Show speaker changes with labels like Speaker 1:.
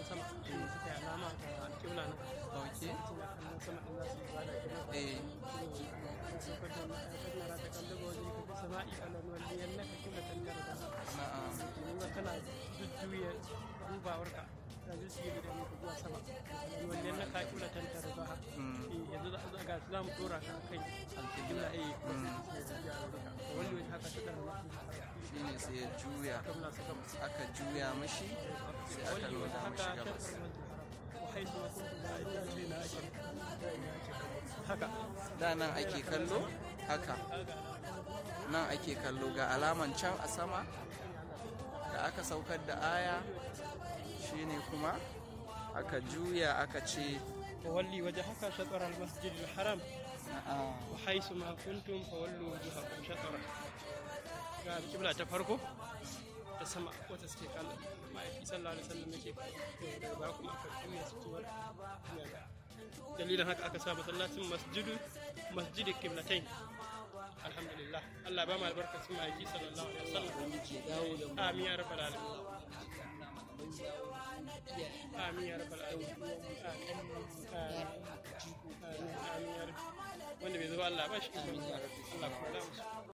Speaker 1: kallon sama shi ne suka yi alama ga alƙibla nan
Speaker 2: ok
Speaker 1: suna kallon sama in za su yi ibada kenan
Speaker 2: eh
Speaker 1: saukar da ma'aikatan ta kalli ga wajen kafi sama'i falan walliyan naka kiblatan tardaha
Speaker 2: na'am
Speaker 1: domin kana jujjuya dubawarka da jujjuya da muka zuwa sama walliyan naka kiblatan tardaha yanzu ga za mu dora ka kai alƙibla wani wani haka ta ɗan
Speaker 2: shi ne sai ya juya aka juya mashi sai aka nuna mashi gabas
Speaker 1: haka
Speaker 2: da nan ake kallo haka nan ake kallo ga alaman can a sama da aka saukar da aya shine kuma aka juya aka ce
Speaker 1: وولي وجهك شطر المسجد الحرام وحيث ما كنتم فولوا وجوهكم شطره قال قبلة تفرقوا تسمع وتسكيك ما يكي صلى الله عليه وسلم يكي باكم أفرقوا يسكتوا دليلا هكا أكسا مثلات مسجد القبلتين الحمد لله الله بما البركة سمع يكي صلى الله عليه وسلم آمين يا رب العالمين آمين يا رب العالمين آمين يا رب wanda bai zuba Allah ba shi Allah kuma